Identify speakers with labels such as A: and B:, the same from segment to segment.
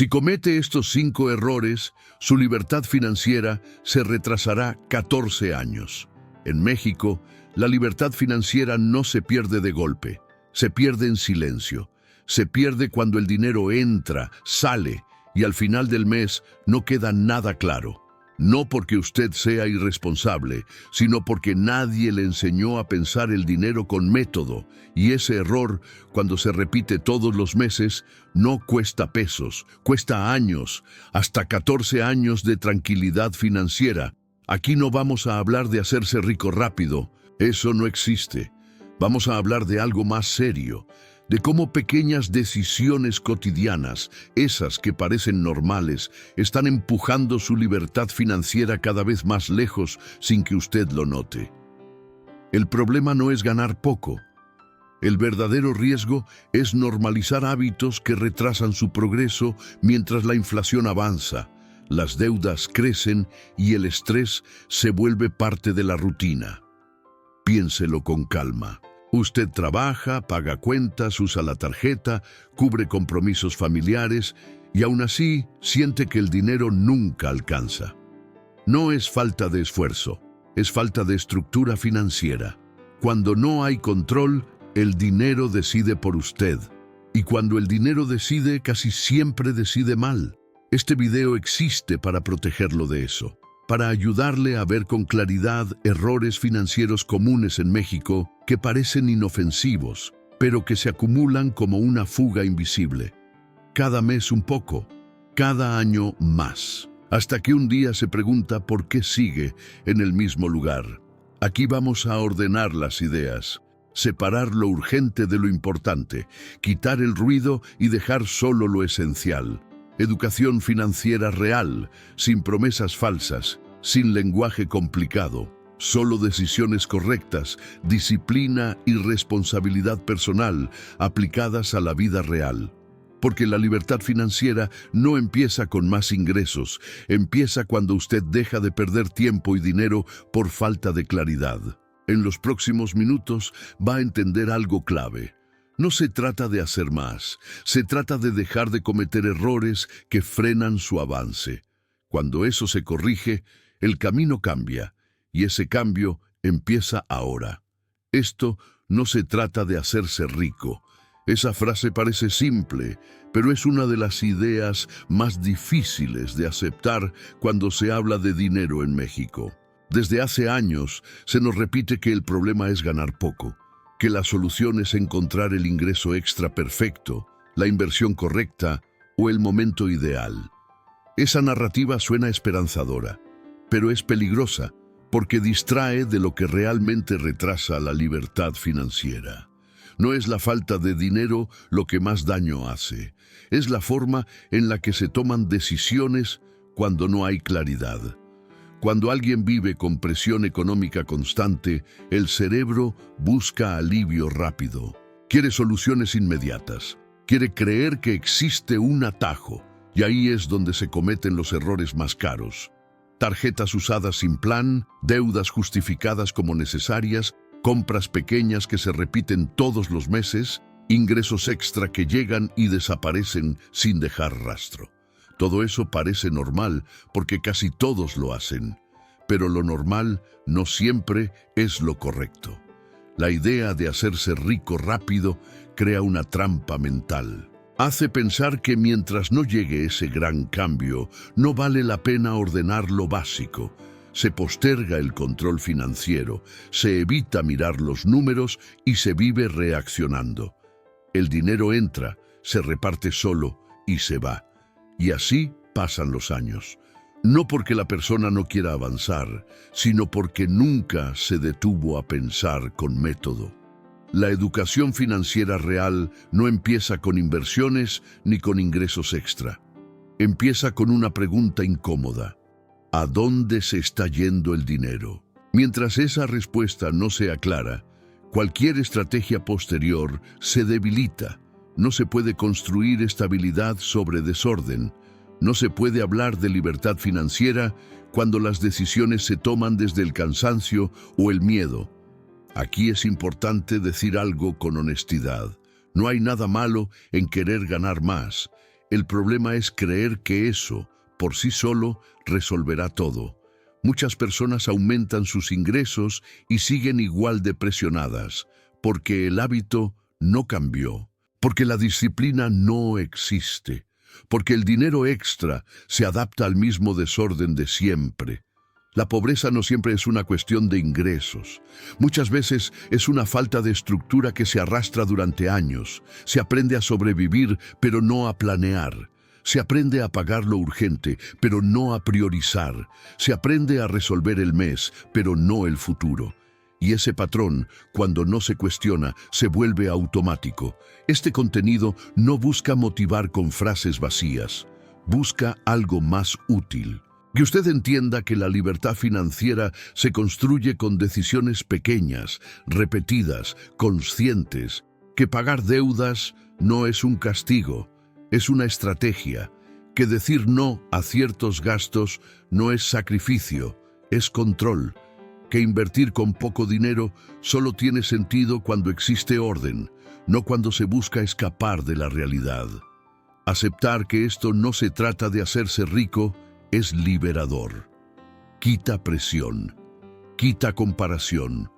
A: Si comete estos 5 errores, su libertad financiera se retrasará 14 años. En México, la libertad financiera no se pierde de golpe, se pierde en silencio. Se pierde cuando el dinero entra, sale y al final del mes no queda nada claro. No porque usted sea irresponsable, sino porque nadie le enseñó a pensar el dinero con método. Y ese error, cuando se repite todos los meses, no cuesta pesos, cuesta años, hasta 14 años de tranquilidad financiera. Aquí no vamos a hablar de hacerse rico rápido, eso no existe. Vamos a hablar de algo más serio, de cómo pequeñas decisiones cotidianas, esas que parecen normales, están empujando su libertad financiera cada vez más lejos sin que usted lo note. El problema no es ganar poco. El verdadero riesgo es normalizar hábitos que retrasan su progreso mientras la inflación avanza, las deudas crecen y el estrés se vuelve parte de la rutina. Piénselo con calma. Usted trabaja, paga cuentas, usa la tarjeta, cubre compromisos familiares y aún así siente que el dinero nunca alcanza. No es falta de esfuerzo, es falta de estructura financiera. Cuando no hay control, el dinero decide por usted. Y cuando el dinero decide, casi siempre decide mal. Este video existe para protegerlo de eso, para ayudarle a ver con claridad errores financieros comunes en México que parecen inofensivos, pero que se acumulan como una fuga invisible. Cada mes un poco, cada año más, hasta que un día se pregunta por qué sigue en el mismo lugar. Aquí vamos a ordenar las ideas, separar lo urgente de lo importante, quitar el ruido y dejar solo lo esencial. Educación financiera real, sin promesas falsas, sin lenguaje complicado, solo decisiones correctas, disciplina y responsabilidad personal aplicadas a la vida real. Porque la libertad financiera no empieza con más ingresos, empieza cuando usted deja de perder tiempo y dinero por falta de claridad. En los próximos minutos va a entender algo clave. No se trata de hacer más, se trata de dejar de cometer errores que frenan su avance. Cuando eso se corrige, el camino cambia, y ese cambio empieza ahora. Esto no se trata de hacerse rico. Esa frase parece simple, pero es una de las ideas más difíciles de aceptar cuando se habla de dinero en México. Desde hace años se nos repite que el problema es ganar poco, que la solución es encontrar el ingreso extra perfecto, la inversión correcta o el momento ideal. Esa narrativa suena esperanzadora, pero es peligrosa porque distrae de lo que realmente retrasa la libertad financiera. No es la falta de dinero lo que más daño hace, es la forma en la que se toman decisiones cuando no hay claridad. Cuando alguien vive con presión económica constante, el cerebro busca alivio rápido. Quiere soluciones inmediatas. Quiere creer que existe un atajo. Y ahí es donde se cometen los errores más caros. Tarjetas usadas sin plan, deudas justificadas como necesarias, compras pequeñas que se repiten todos los meses, ingresos extra que llegan y desaparecen sin dejar rastro. Todo eso parece normal porque casi todos lo hacen, pero lo normal no siempre es lo correcto. La idea de hacerse rico rápido crea una trampa mental. Hace pensar que mientras no llegue ese gran cambio, no vale la pena ordenar lo básico. Se posterga el control financiero, se evita mirar los números y se vive reaccionando. El dinero entra, se reparte solo y se va. Y así pasan los años. No porque la persona no quiera avanzar, sino porque nunca se detuvo a pensar con método. La educación financiera real no empieza con inversiones ni con ingresos extra. Empieza con una pregunta incómoda. ¿A dónde se está yendo el dinero? Mientras esa respuesta no sea clara, cualquier estrategia posterior se debilita. No se puede construir estabilidad sobre desorden. No se puede hablar de libertad financiera cuando las decisiones se toman desde el cansancio o el miedo. Aquí es importante decir algo con honestidad. No hay nada malo en querer ganar más. El problema es creer que eso, por sí solo, resolverá todo. Muchas personas aumentan sus ingresos y siguen igual de presionadas, porque el hábito no cambió, porque la disciplina no existe, porque el dinero extra se adapta al mismo desorden de siempre. La pobreza no siempre es una cuestión de ingresos. Muchas veces es una falta de estructura que se arrastra durante años. Se aprende a sobrevivir, pero no a planear. Se aprende a pagar lo urgente, pero no a priorizar. Se aprende a resolver el mes, pero no el futuro. Y ese patrón, cuando no se cuestiona, se vuelve automático. Este contenido no busca motivar con frases vacías. Busca algo más útil. Que usted entienda que la libertad financiera se construye con decisiones pequeñas, repetidas, conscientes, que pagar deudas no es un castigo, es una estrategia, que decir no a ciertos gastos no es sacrificio, es control, que invertir con poco dinero solo tiene sentido cuando existe orden, no cuando se busca escapar de la realidad. Aceptar que esto no se trata de hacerse rico es liberador. Quita presión, quita comparación,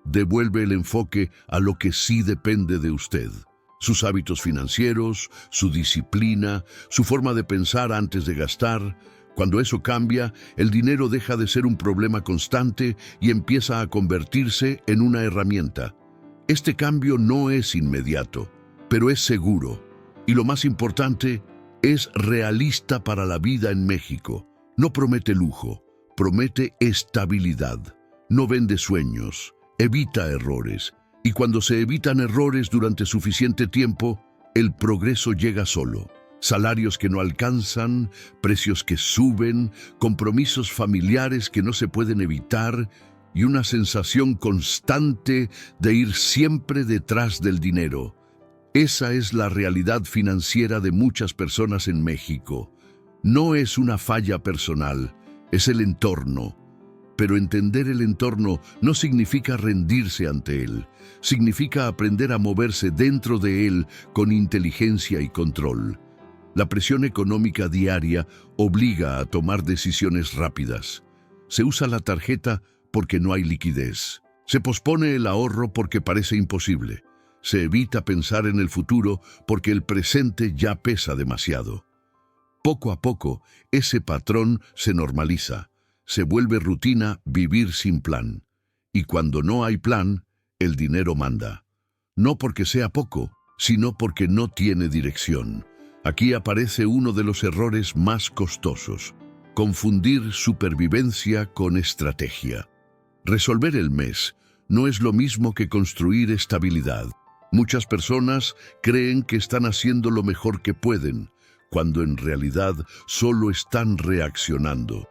A: devuelve el enfoque a lo que sí depende de usted. Sus hábitos financieros, su disciplina, su forma de pensar antes de gastar. Cuando eso cambia, el dinero deja de ser un problema constante y empieza a convertirse en una herramienta. Este cambio no es inmediato, pero es seguro. Y lo más importante, es realista para la vida en México. No promete lujo, promete estabilidad. No vende sueños, evita errores. Y cuando se evitan errores durante suficiente tiempo, el progreso llega solo. Salarios que no alcanzan, precios que suben, compromisos familiares que no se pueden evitar y una sensación constante de ir siempre detrás del dinero. Esa es la realidad financiera de muchas personas en México. No es una falla personal, es el entorno. Pero entender el entorno no significa rendirse ante él. Significa aprender a moverse dentro de él con inteligencia y control. La presión económica diaria obliga a tomar decisiones rápidas. Se usa la tarjeta porque no hay liquidez. Se pospone el ahorro porque parece imposible. Se evita pensar en el futuro porque el presente ya pesa demasiado. Poco a poco, ese patrón se normaliza. Se vuelve rutina vivir sin plan. Y cuando no hay plan, el dinero manda. No porque sea poco, sino porque no tiene dirección. Aquí aparece uno de los errores más costosos: confundir supervivencia con estrategia. Resolver el mes no es lo mismo que construir estabilidad. Muchas personas creen que están haciendo lo mejor que pueden, cuando en realidad solo están reaccionando.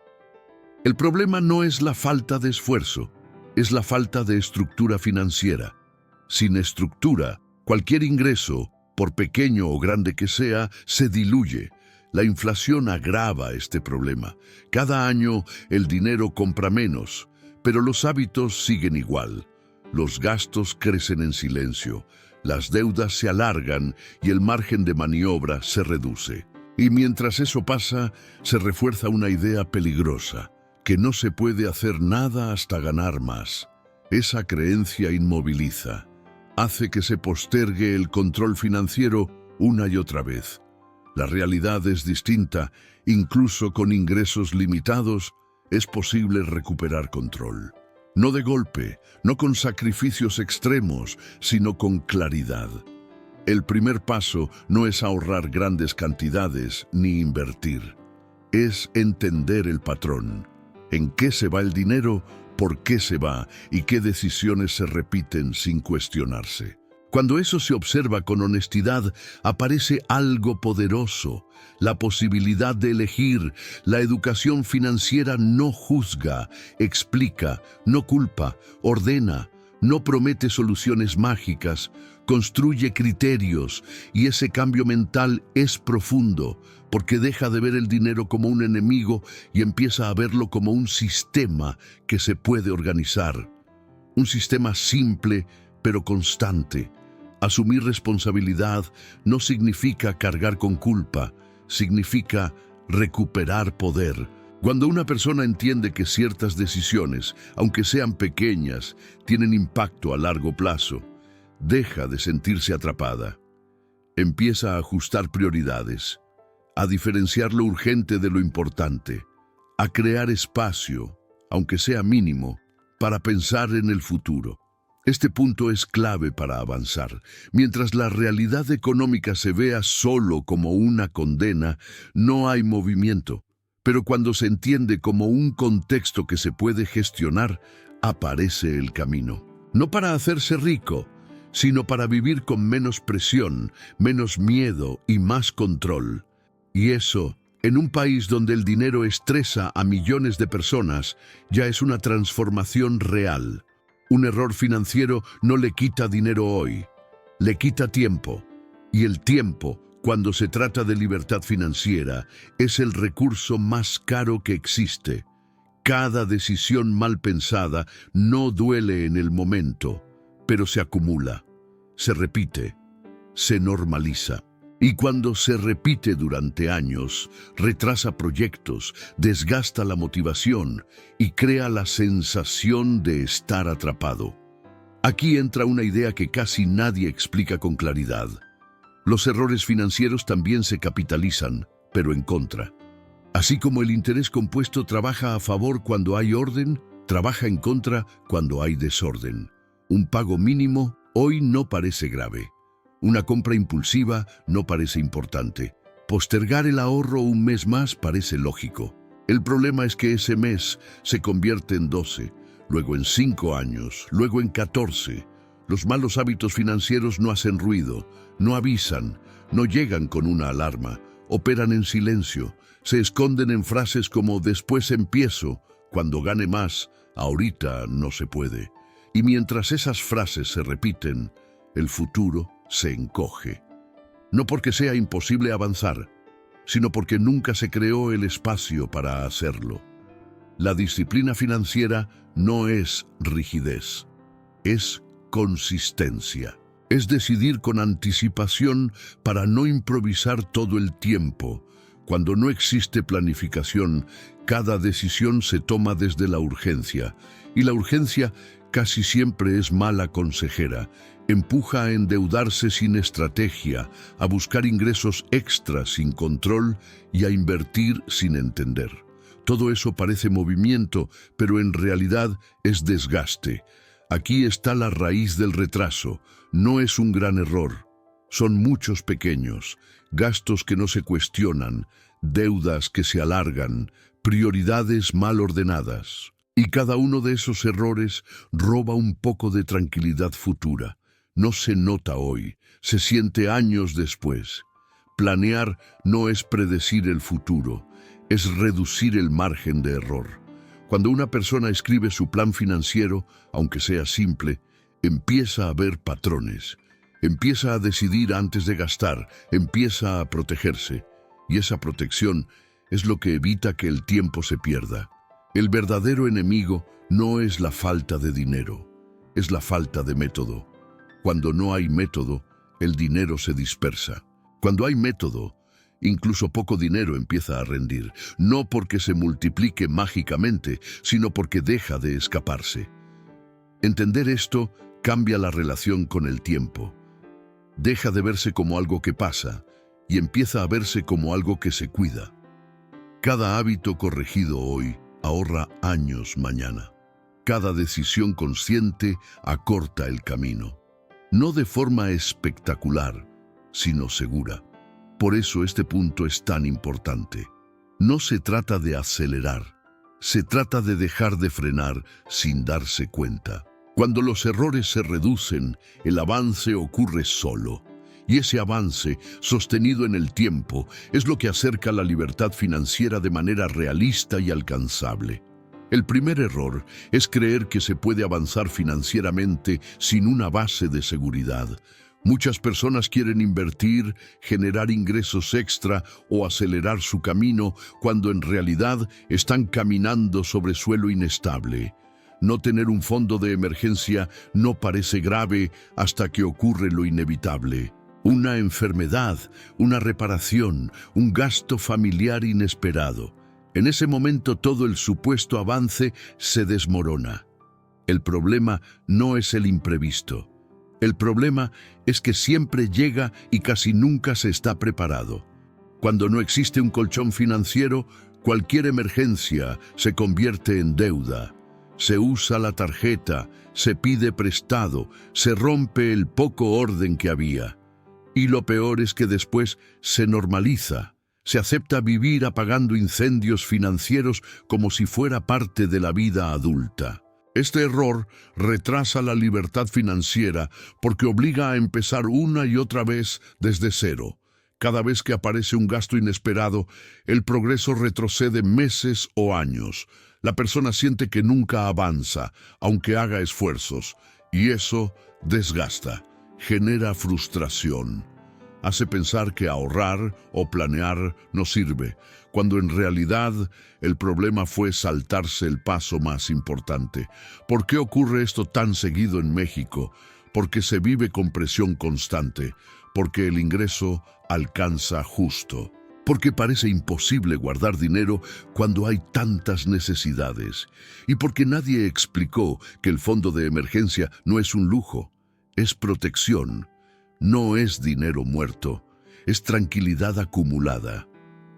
A: El problema no es la falta de esfuerzo, es la falta de estructura financiera. Sin estructura, cualquier ingreso, por pequeño o grande que sea, se diluye. La inflación agrava este problema. Cada año el dinero compra menos, pero los hábitos siguen igual. Los gastos crecen en silencio, las deudas se alargan y el margen de maniobra se reduce. Y mientras eso pasa, se refuerza una idea peligrosa: que no se puede hacer nada hasta ganar más. Esa creencia inmoviliza, hace que se postergue el control financiero una y otra vez. La realidad es distinta. Incluso con ingresos limitados, es posible recuperar control. No de golpe, no con sacrificios extremos, sino con claridad. El primer paso no es ahorrar grandes cantidades ni invertir. Es entender el patrón. ¿En qué se va el dinero? ¿Por qué se va? ¿Y qué decisiones se repiten sin cuestionarse? Cuando eso se observa con honestidad, aparece algo poderoso: la posibilidad de elegir. La educación financiera no juzga, explica, no culpa, ordena, no promete soluciones mágicas, construye criterios, y ese cambio mental es profundo, porque deja de ver el dinero como un enemigo y empieza a verlo como un sistema que se puede organizar. Un sistema simple, pero constante. Asumir responsabilidad no significa cargar con culpa, significa recuperar poder. Cuando una persona entiende que ciertas decisiones, aunque sean pequeñas, tienen impacto a largo plazo, deja de sentirse atrapada. Empieza a ajustar prioridades, a diferenciar lo urgente de lo importante, a crear espacio, aunque sea mínimo, para pensar en el futuro. Este punto es clave para avanzar. Mientras la realidad económica se vea solo como una condena, no hay movimiento. Pero cuando se entiende como un contexto que se puede gestionar, aparece el camino. No para hacerse rico, sino para vivir con menos presión, menos miedo y más control. Y eso, en un país donde el dinero estresa a millones de personas, ya es una transformación real. Un error financiero no le quita dinero hoy, le quita tiempo. Y el tiempo, cuando se trata de libertad financiera, es el recurso más caro que existe. Cada decisión mal pensada no duele en el momento, pero se acumula, se repite, se normaliza. Y cuando se repite durante años, retrasa proyectos, desgasta la motivación y crea la sensación de estar atrapado. Aquí entra una idea que casi nadie explica con claridad. Los errores financieros también se capitalizan, pero en contra. Así como el interés compuesto trabaja a favor cuando hay orden, trabaja en contra cuando hay desorden. Un pago mínimo hoy no parece grave. Una compra impulsiva no parece importante. Postergar el ahorro un mes más parece lógico. El problema es que ese mes se convierte en 12, luego en 5 años, luego en 14. Los malos hábitos financieros no hacen ruido, no avisan, no llegan con una alarma, operan en silencio, se esconden en frases como «después empiezo», «cuando gane más», «ahorita no se puede». Y mientras esas frases se repiten, el futuro se encoge. No porque sea imposible avanzar, sino porque nunca se creó el espacio para hacerlo. La disciplina financiera no es rigidez, es consistencia. Es decidir con anticipación para no improvisar todo el tiempo. Cuando no existe planificación, cada decisión se toma desde la urgencia, y la urgencia casi siempre es mala consejera. Empuja a endeudarse sin estrategia, a buscar ingresos extras sin control y a invertir sin entender. Todo eso parece movimiento, pero en realidad es desgaste. Aquí está la raíz del retraso. No es un gran error. Son muchos pequeños, gastos que no se cuestionan, deudas que se alargan, prioridades mal ordenadas. Y cada uno de esos errores roba un poco de tranquilidad futura. No se nota hoy, se siente años después. Planear no es predecir el futuro, es reducir el margen de error. Cuando una persona escribe su plan financiero, aunque sea simple, empieza a ver patrones, empieza a decidir antes de gastar, empieza a protegerse. Y esa protección es lo que evita que el tiempo se pierda. El verdadero enemigo no es la falta de dinero, es la falta de método. Cuando no hay método, el dinero se dispersa. Cuando hay método, incluso poco dinero empieza a rendir, no porque se multiplique mágicamente, sino porque deja de escaparse. Entender esto cambia la relación con el tiempo. Deja de verse como algo que pasa y empieza a verse como algo que se cuida. Cada hábito corregido hoy ahorra años mañana. Cada decisión consciente acorta el camino. No de forma espectacular, sino segura. Por eso este punto es tan importante. No se trata de acelerar, se trata de dejar de frenar sin darse cuenta. Cuando los errores se reducen, el avance ocurre solo. Y ese avance, sostenido en el tiempo, es lo que acerca la libertad financiera de manera realista y alcanzable. El primer error es creer que se puede avanzar financieramente sin una base de seguridad. Muchas personas quieren invertir, generar ingresos extra o acelerar su camino cuando en realidad están caminando sobre suelo inestable. No tener un fondo de emergencia no parece grave hasta que ocurre lo inevitable. Una enfermedad, una reparación, un gasto familiar inesperado. En ese momento todo el supuesto avance se desmorona. El problema no es el imprevisto. El problema es que siempre llega y casi nunca se está preparado. Cuando no existe un colchón financiero, cualquier emergencia se convierte en deuda. Se usa la tarjeta, se pide prestado, se rompe el poco orden que había. Y lo peor es que después se normaliza. Se acepta vivir apagando incendios financieros como si fuera parte de la vida adulta. Este error retrasa la libertad financiera porque obliga a empezar una y otra vez desde cero. Cada vez que aparece un gasto inesperado, el progreso retrocede meses o años. La persona siente que nunca avanza, aunque haga esfuerzos, y eso desgasta, genera frustración. Hace pensar que ahorrar o planear no sirve, cuando en realidad el problema fue saltarse el paso más importante. ¿Por qué ocurre esto tan seguido en México? Porque se vive con presión constante, porque el ingreso alcanza justo, porque parece imposible guardar dinero cuando hay tantas necesidades, y porque nadie explicó que el fondo de emergencia no es un lujo, es protección. No es dinero muerto, es tranquilidad acumulada.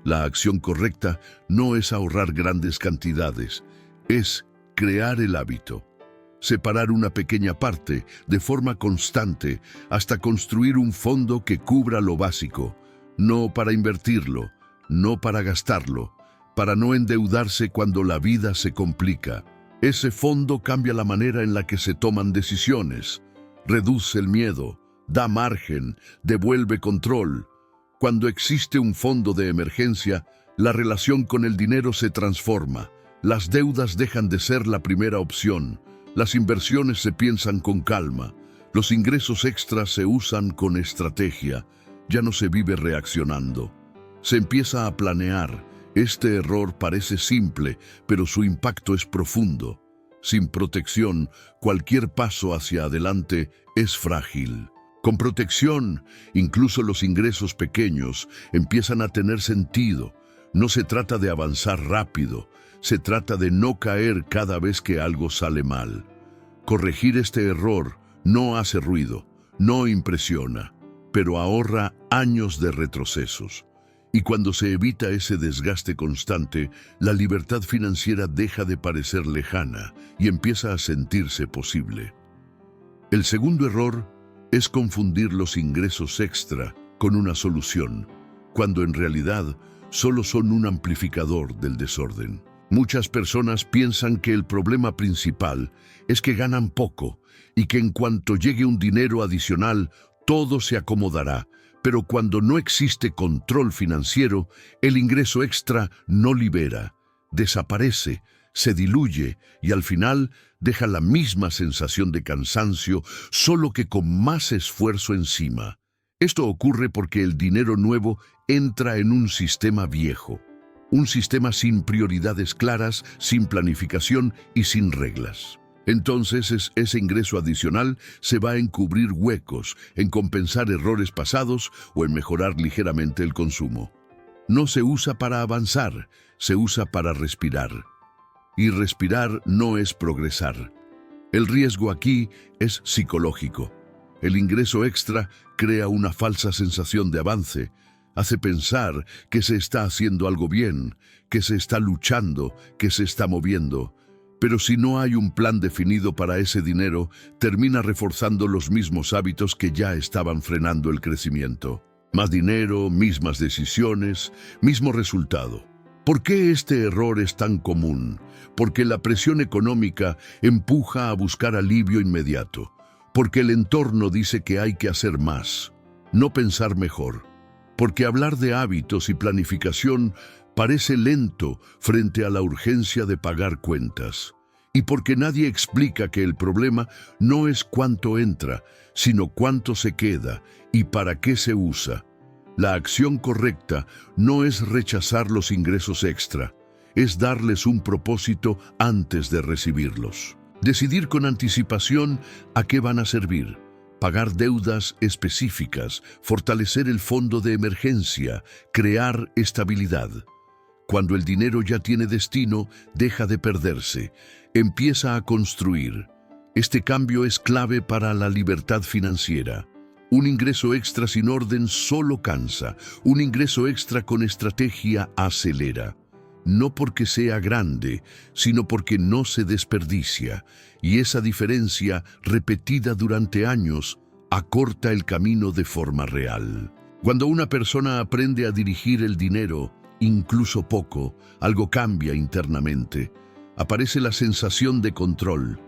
A: La acción correcta no es ahorrar grandes cantidades, es crear el hábito. Separar una pequeña parte de forma constante hasta construir un fondo que cubra lo básico, no para invertirlo, no para gastarlo, para no endeudarse cuando la vida se complica. Ese fondo cambia la manera en la que se toman decisiones, reduce el miedo, da margen, devuelve control. Cuando existe un fondo de emergencia, la relación con el dinero se transforma. Las deudas dejan de ser la primera opción. Las inversiones se piensan con calma. Los ingresos extras se usan con estrategia. Ya no se vive reaccionando. Se empieza a planear. Este error parece simple, pero su impacto es profundo. Sin protección, cualquier paso hacia adelante es frágil. Con protección, incluso los ingresos pequeños empiezan a tener sentido. No se trata de avanzar rápido, se trata de no caer cada vez que algo sale mal. Corregir este error no hace ruido, no impresiona, pero ahorra años de retrocesos. Y cuando se evita ese desgaste constante, la libertad financiera deja de parecer lejana y empieza a sentirse posible. El segundo error es confundir los ingresos extra con una solución, cuando en realidad solo son un amplificador del desorden. Muchas personas piensan que el problema principal es que ganan poco y que en cuanto llegue un dinero adicional, todo se acomodará. Pero cuando no existe control financiero, el ingreso extra no libera, desaparece, se diluye y al final deja la misma sensación de cansancio, solo que con más esfuerzo encima. Esto ocurre porque el dinero nuevo entra en un sistema viejo, un sistema sin prioridades claras, sin planificación y sin reglas. Entonces ese ingreso adicional se va a encubrir huecos, en compensar errores pasados o en mejorar ligeramente el consumo. No se usa para avanzar, se usa para respirar. Y respirar no es progresar. El riesgo aquí es psicológico. El ingreso extra crea una falsa sensación de avance, hace pensar que se está haciendo algo bien, que se está luchando, que se está moviendo. Pero si no hay un plan definido para ese dinero, termina reforzando los mismos hábitos que ya estaban frenando el crecimiento. Más dinero, mismas decisiones, mismo resultado. ¿Por qué este error es tan común? Porque la presión económica empuja a buscar alivio inmediato. Porque el entorno dice que hay que hacer más, no pensar mejor. Porque hablar de hábitos y planificación parece lento frente a la urgencia de pagar cuentas. Y porque nadie explica que el problema no es cuánto entra, sino cuánto se queda y para qué se usa. La acción correcta no es rechazar los ingresos extra, es darles un propósito antes de recibirlos. Decidir con anticipación a qué van a servir, pagar deudas específicas, fortalecer el fondo de emergencia, crear estabilidad. Cuando el dinero ya tiene destino, deja de perderse, empieza a construir. Este cambio es clave para la libertad financiera. Un ingreso extra sin orden solo cansa, un ingreso extra con estrategia acelera. No porque sea grande, sino porque no se desperdicia, y esa diferencia, repetida durante años, acorta el camino de forma real. Cuando una persona aprende a dirigir el dinero, incluso poco, algo cambia internamente. Aparece la sensación de control,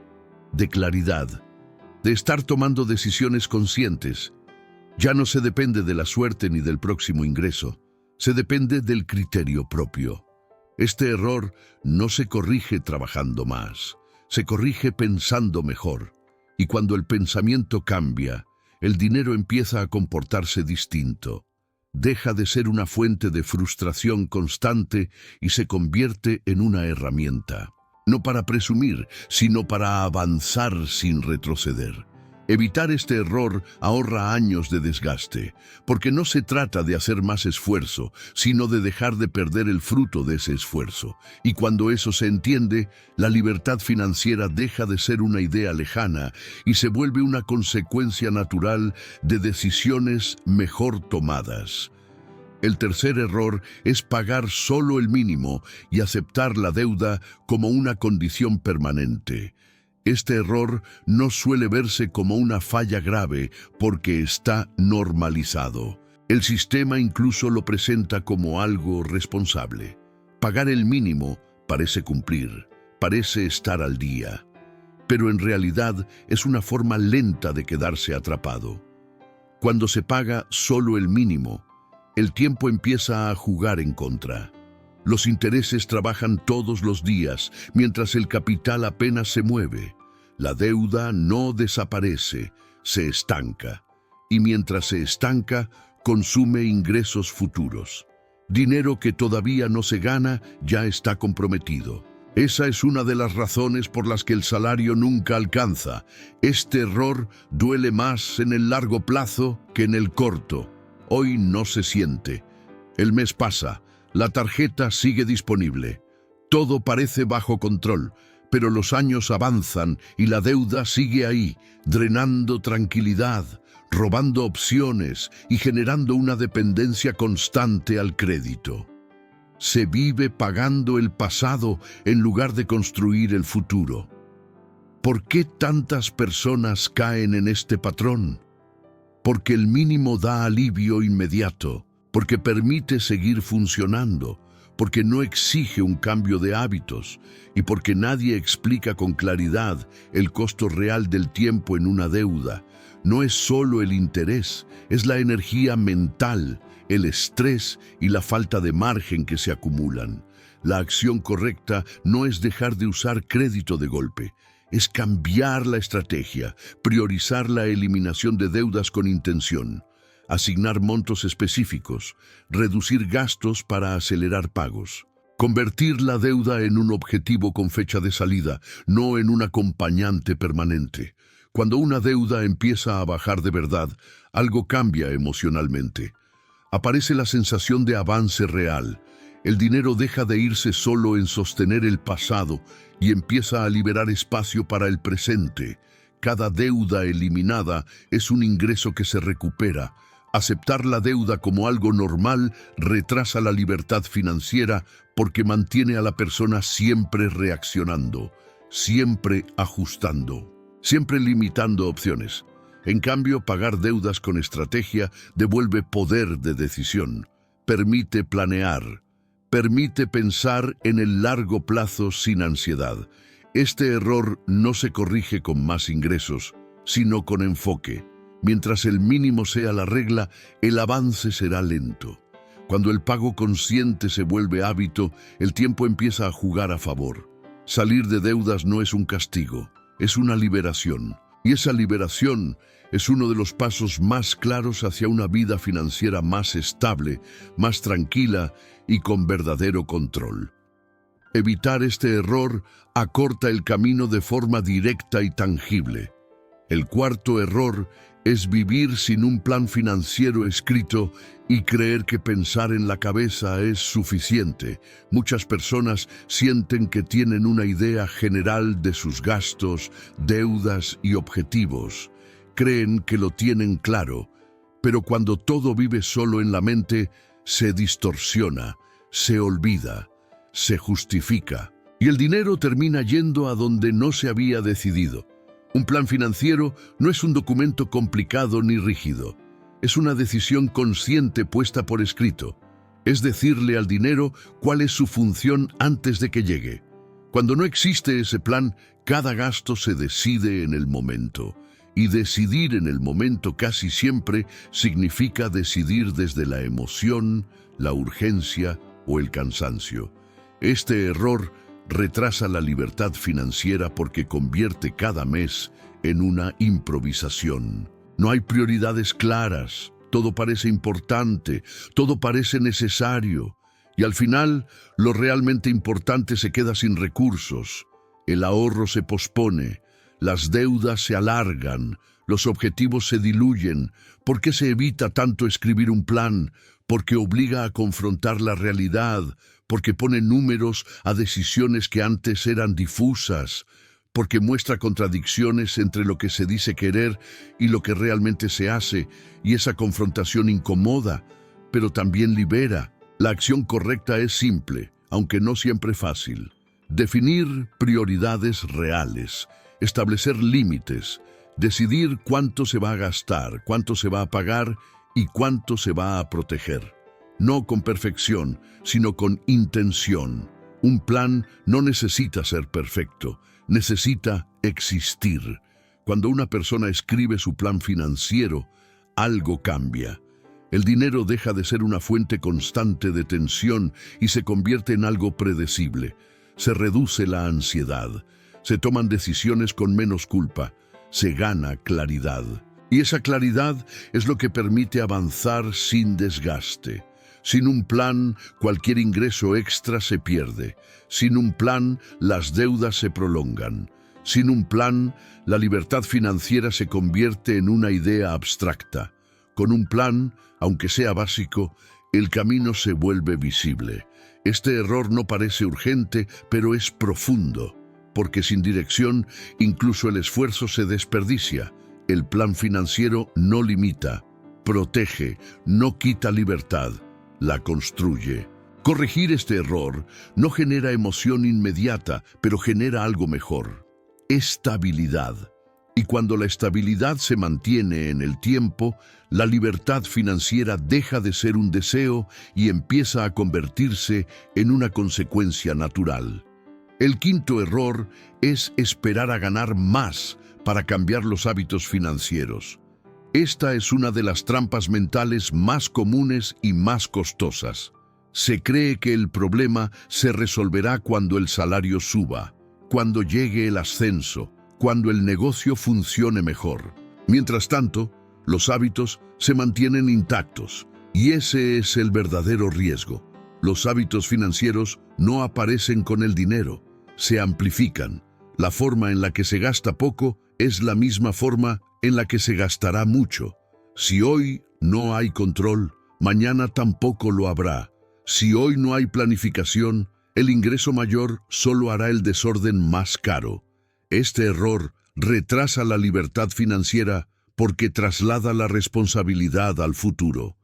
A: de claridad, de estar tomando decisiones conscientes. Ya no se depende de la suerte ni del próximo ingreso, se depende del criterio propio. Este error no se corrige trabajando más, se corrige pensando mejor. Y cuando el pensamiento cambia, el dinero empieza a comportarse distinto. Deja de ser una fuente de frustración constante y se convierte en una herramienta. No para presumir, sino para avanzar sin retroceder. Evitar este error ahorra años de desgaste, porque no se trata de hacer más esfuerzo, sino de dejar de perder el fruto de ese esfuerzo. Y cuando eso se entiende, la libertad financiera deja de ser una idea lejana y se vuelve una consecuencia natural de decisiones mejor tomadas. El tercer error es pagar solo el mínimo y aceptar la deuda como una condición permanente. Este error no suele verse como una falla grave porque está normalizado. El sistema incluso lo presenta como algo responsable. Pagar el mínimo parece cumplir, parece estar al día, pero en realidad es una forma lenta de quedarse atrapado. Cuando se paga solo el mínimo, el tiempo empieza a jugar en contra. Los intereses trabajan todos los días, mientras el capital apenas se mueve. La deuda no desaparece, se estanca. Y mientras se estanca, consume ingresos futuros. Dinero que todavía no se gana ya está comprometido. Esa es una de las razones por las que el salario nunca alcanza. Este error duele más en el largo plazo que en el corto. Hoy no se siente. El mes pasa, la tarjeta sigue disponible. Todo parece bajo control, pero los años avanzan y la deuda sigue ahí, drenando tranquilidad, robando opciones y generando una dependencia constante al crédito. Se vive pagando el pasado en lugar de construir el futuro. ¿Por qué tantas personas caen en este patrón? Porque el mínimo da alivio inmediato, porque permite seguir funcionando, porque no exige un cambio de hábitos y porque nadie explica con claridad el costo real del tiempo en una deuda. No es solo el interés, es la energía mental, el estrés y la falta de margen que se acumulan. La acción correcta no es dejar de usar crédito de golpe, es cambiar la estrategia, priorizar la eliminación de deudas con intención, asignar montos específicos, reducir gastos para acelerar pagos. Convertir la deuda en un objetivo con fecha de salida, no en un acompañante permanente. Cuando una deuda empieza a bajar de verdad, algo cambia emocionalmente. Aparece la sensación de avance real. El dinero deja de irse solo en sostener el pasado y empieza a liberar espacio para el presente. Cada deuda eliminada es un ingreso que se recupera. Aceptar la deuda como algo normal retrasa la libertad financiera porque mantiene a la persona siempre reaccionando, siempre ajustando, siempre limitando opciones. En cambio, pagar deudas con estrategia devuelve poder de decisión, permite planear, permite pensar en el largo plazo sin ansiedad. Este error no se corrige con más ingresos, sino con enfoque. Mientras el mínimo sea la regla, el avance será lento. Cuando el pago consciente se vuelve hábito, el tiempo empieza a jugar a favor. Salir de deudas no es un castigo, es una liberación. Y esa liberación es uno de los pasos más claros hacia una vida financiera más estable, más tranquila y con verdadero control. Evitar este error acorta el camino de forma directa y tangible. El cuarto error es vivir sin un plan financiero escrito y creer que pensar en la cabeza es suficiente. Muchas personas sienten que tienen una idea general de sus gastos, deudas y objetivos. Creen que lo tienen claro, pero cuando todo vive solo en la mente, se distorsiona, se olvida, se justifica. Y el dinero termina yendo a donde no se había decidido. Un plan financiero no es un documento complicado ni rígido. Es una decisión consciente puesta por escrito. Es decirle al dinero cuál es su función antes de que llegue. Cuando no existe ese plan, cada gasto se decide en el momento. Y decidir en el momento casi siempre significa decidir desde la emoción, la urgencia o el cansancio. Este error retrasa la libertad financiera porque convierte cada mes en una improvisación. No hay prioridades claras, todo parece importante, todo parece necesario, y al final lo realmente importante se queda sin recursos. El ahorro se pospone, las deudas se alargan, los objetivos se diluyen. ¿Por qué se evita tanto escribir un plan? Porque obliga a confrontar la realidad, porque pone números a decisiones que antes eran difusas, porque muestra contradicciones entre lo que se dice querer y lo que realmente se hace, y esa confrontación incomoda, pero también libera. La acción correcta es simple, aunque no siempre fácil. Definir prioridades reales, establecer límites, decidir cuánto se va a gastar, cuánto se va a pagar y cuánto se va a proteger. No con perfección, sino con intención. Un plan no necesita ser perfecto, necesita existir. Cuando una persona escribe su plan financiero, algo cambia. El dinero deja de ser una fuente constante de tensión y se convierte en algo predecible. Se reduce la ansiedad, se toman decisiones con menos culpa, se gana claridad. Y esa claridad es lo que permite avanzar sin desgaste. Sin un plan, cualquier ingreso extra se pierde. Sin un plan, las deudas se prolongan. Sin un plan, la libertad financiera se convierte en una idea abstracta. Con un plan, aunque sea básico, el camino se vuelve visible. Este error no parece urgente, pero es profundo, porque sin dirección, incluso el esfuerzo se desperdicia. El plan financiero no limita, protege, no quita libertad, la construye. Corregir este error no genera emoción inmediata, pero genera algo mejor: estabilidad. Y cuando la estabilidad se mantiene en el tiempo, la libertad financiera deja de ser un deseo y empieza a convertirse en una consecuencia natural. El quinto error es esperar a ganar más para cambiar los hábitos financieros. Esta es una de las trampas mentales más comunes y más costosas. Se cree que el problema se resolverá cuando el salario suba, cuando llegue el ascenso, cuando el negocio funcione mejor. Mientras tanto, los hábitos se mantienen intactos, y ese es el verdadero riesgo. Los hábitos financieros no aparecen con el dinero, se amplifican. La forma en la que se gasta poco es la misma forma en la que se gastará mucho. Si hoy no hay control, mañana tampoco lo habrá. Si hoy no hay planificación, el ingreso mayor solo hará el desorden más caro. Este error retrasa la libertad financiera porque traslada la responsabilidad al futuro.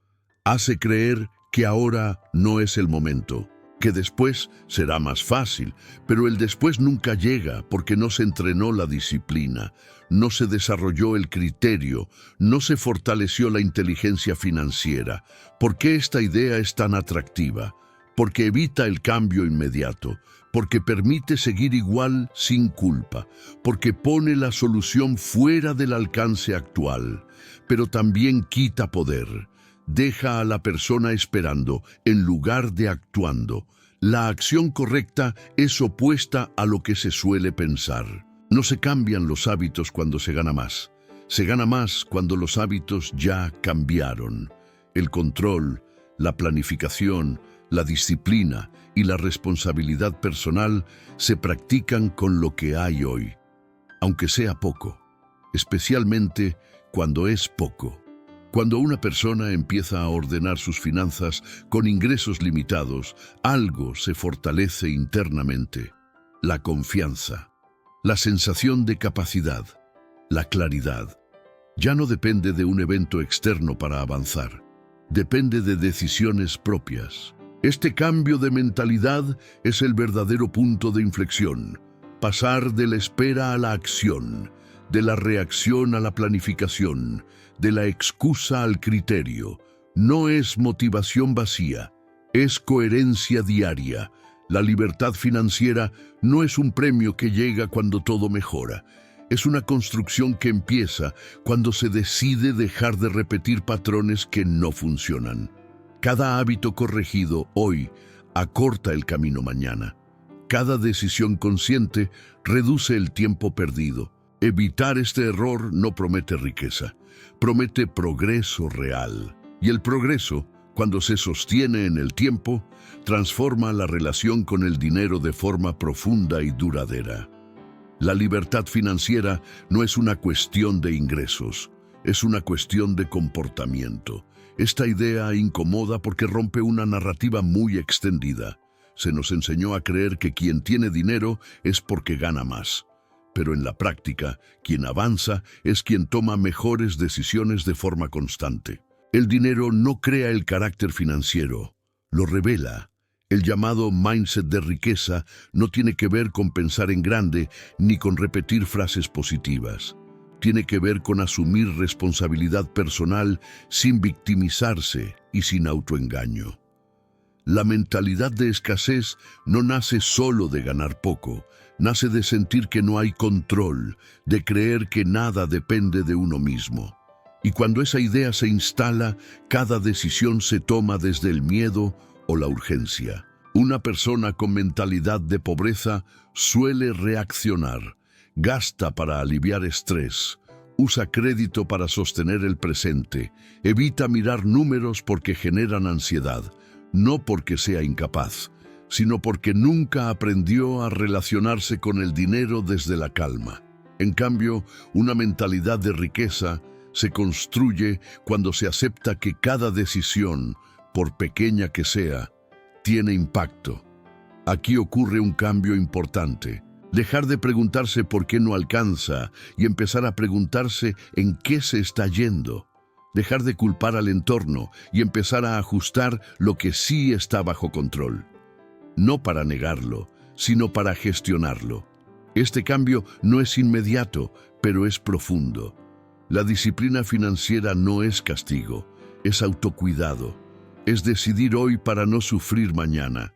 A: Hace creer que ahora no es el momento, que después será más fácil, pero el después nunca llega porque no se entrenó la disciplina, no se desarrolló el criterio, no se fortaleció la inteligencia financiera. ¿Por qué esta idea es tan atractiva? Porque evita el cambio inmediato, porque permite seguir igual sin culpa, porque pone la solución fuera del alcance actual, pero también quita poder. Deja a la persona esperando en lugar de actuando. La acción correcta es opuesta a lo que se suele pensar. No se cambian los hábitos cuando se gana más. Se gana más cuando los hábitos ya cambiaron. El control, la planificación, la disciplina y la responsabilidad personal se practican con lo que hay hoy, aunque sea poco, especialmente cuando es poco. Cuando una persona empieza a ordenar sus finanzas con ingresos limitados, algo se fortalece internamente. La confianza, la sensación de capacidad, la claridad. Ya no depende de un evento externo para avanzar. Depende de decisiones propias. Este cambio de mentalidad es el verdadero punto de inflexión. Pasar de la espera a la acción, de la reacción a la planificación, de la excusa al criterio. No es motivación vacía, es coherencia diaria. La libertad financiera no es un premio que llega cuando todo mejora. Es una construcción que empieza cuando se decide dejar de repetir patrones que no funcionan. Cada hábito corregido hoy acorta el camino mañana. Cada decisión consciente reduce el tiempo perdido. Evitar este error no promete riqueza, promete progreso real. Y el progreso, cuando se sostiene en el tiempo, transforma la relación con el dinero de forma profunda y duradera. La libertad financiera no es una cuestión de ingresos, es una cuestión de comportamiento. Esta idea incomoda porque rompe una narrativa muy extendida. Se nos enseñó a creer que quien tiene dinero es porque gana más. Pero en la práctica, quien avanza es quien toma mejores decisiones de forma constante. El dinero no crea el carácter financiero, lo revela. El llamado mindset de riqueza no tiene que ver con pensar en grande ni con repetir frases positivas. Tiene que ver con asumir responsabilidad personal sin victimizarse y sin autoengaño. La mentalidad de escasez no nace solo de ganar poco, nace de sentir que no hay control, de creer que nada depende de uno mismo. Y cuando esa idea se instala, cada decisión se toma desde el miedo o la urgencia. Una persona con mentalidad de pobreza suele reaccionar, gasta para aliviar estrés, usa crédito para sostener el presente, evita mirar números porque generan ansiedad, no porque sea incapaz, sino porque nunca aprendió a relacionarse con el dinero desde la calma. En cambio, una mentalidad de riqueza se construye cuando se acepta que cada decisión, por pequeña que sea, tiene impacto. Aquí ocurre un cambio importante. Dejar de preguntarse por qué no alcanza y empezar a preguntarse en qué se está yendo. Dejar de culpar al entorno y empezar a ajustar lo que sí está bajo control. No para negarlo, sino para gestionarlo. Este cambio no es inmediato, pero es profundo. La disciplina financiera no es castigo, es autocuidado. Es decidir hoy para no sufrir mañana.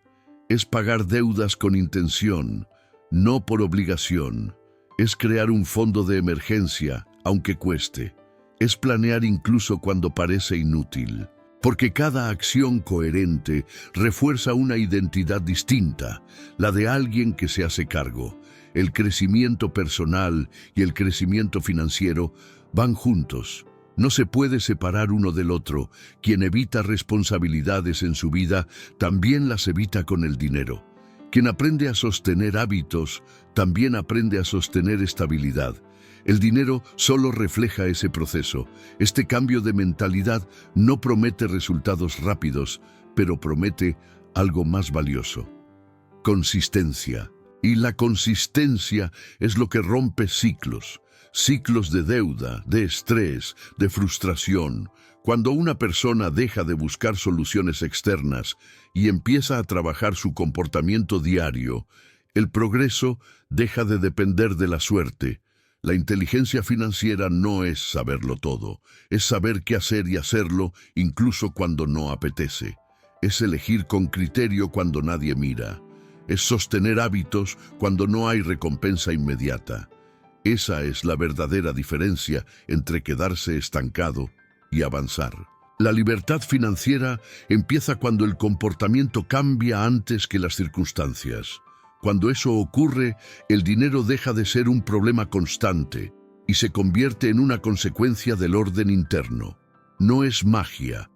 A: Es pagar deudas con intención, no por obligación. Es crear un fondo de emergencia, aunque cueste. Es planear incluso cuando parece inútil. Porque cada acción coherente refuerza una identidad distinta, la de alguien que se hace cargo. El crecimiento personal y el crecimiento financiero van juntos. No se puede separar uno del otro. Quien evita responsabilidades en su vida, también las evita con el dinero. Quien aprende a sostener hábitos, también aprende a sostener estabilidad. El dinero solo refleja ese proceso. Este cambio de mentalidad no promete resultados rápidos, pero promete algo más valioso: consistencia. Y la consistencia es lo que rompe ciclos. Ciclos de deuda, de estrés, de frustración. Cuando una persona deja de buscar soluciones externas y empieza a trabajar su comportamiento diario, el progreso deja de depender de la suerte. La inteligencia financiera no es saberlo todo, es saber qué hacer y hacerlo incluso cuando no apetece. Es elegir con criterio cuando nadie mira. Es sostener hábitos cuando no hay recompensa inmediata. Esa es la verdadera diferencia entre quedarse estancado y avanzar. La libertad financiera empieza cuando el comportamiento cambia antes que las circunstancias. Cuando eso ocurre, el dinero deja de ser un problema constante y se convierte en una consecuencia del orden interno. No es magia,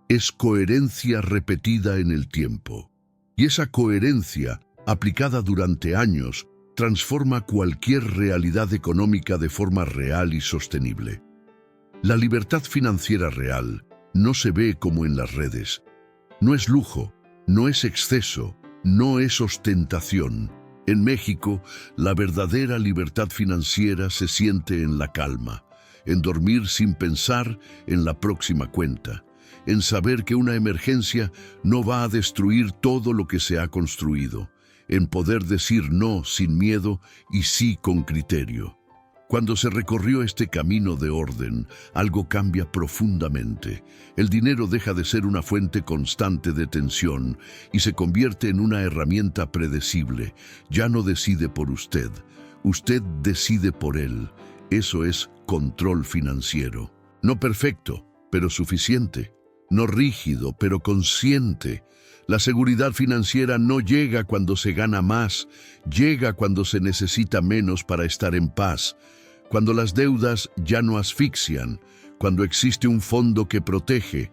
A: es coherencia repetida en el tiempo. Y esa coherencia, aplicada durante años, transforma cualquier realidad económica de forma real y sostenible. La libertad financiera real no se ve como en las redes. No es lujo, no es exceso, no es ostentación. En México, la verdadera libertad financiera se siente en la calma, en dormir sin pensar en la próxima cuenta, en saber que una emergencia no va a destruir todo lo que se ha construido, en poder decir no sin miedo y sí con criterio. Cuando se recorrió este camino de orden, algo cambia profundamente. El dinero deja de ser una fuente constante de tensión y se convierte en una herramienta predecible. Ya no decide por usted, usted decide por él. Eso es control financiero. No perfecto, pero suficiente. No rígido, pero consciente. La seguridad financiera no llega cuando se gana más, llega cuando se necesita menos para estar en paz. Cuando las deudas ya no asfixian, cuando existe un fondo que protege,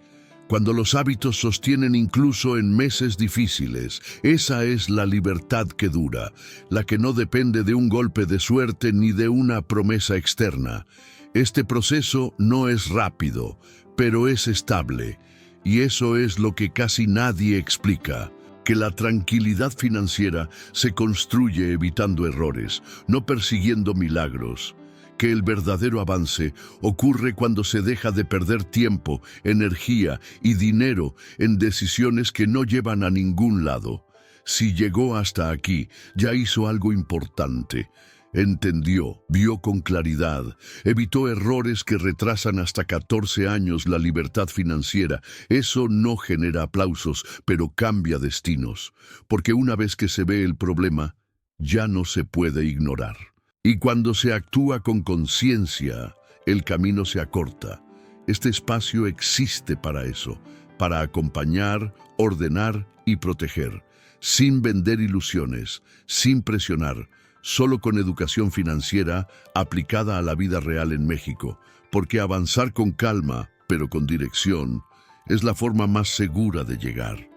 A: cuando los hábitos sostienen incluso en meses difíciles. Esa es la libertad que dura, la que no depende de un golpe de suerte ni de una promesa externa. Este proceso no es rápido, pero es estable, y eso es lo que casi nadie explica. Que la tranquilidad financiera se construye evitando errores, no persiguiendo milagros. Que el verdadero avance ocurre cuando se deja de perder tiempo, energía y dinero en decisiones que no llevan a ningún lado. Si llegó hasta aquí, ya hizo algo importante. Entendió, vio con claridad, evitó errores que retrasan hasta 14 años la libertad financiera. Eso no genera aplausos, pero cambia destinos, porque una vez que se ve el problema, ya no se puede ignorar. Y cuando se actúa con conciencia, el camino se acorta. Este espacio existe para eso, para acompañar, ordenar y proteger, sin vender ilusiones, sin presionar, solo con educación financiera aplicada a la vida real en México, porque avanzar con calma, pero con dirección, es la forma más segura de llegar.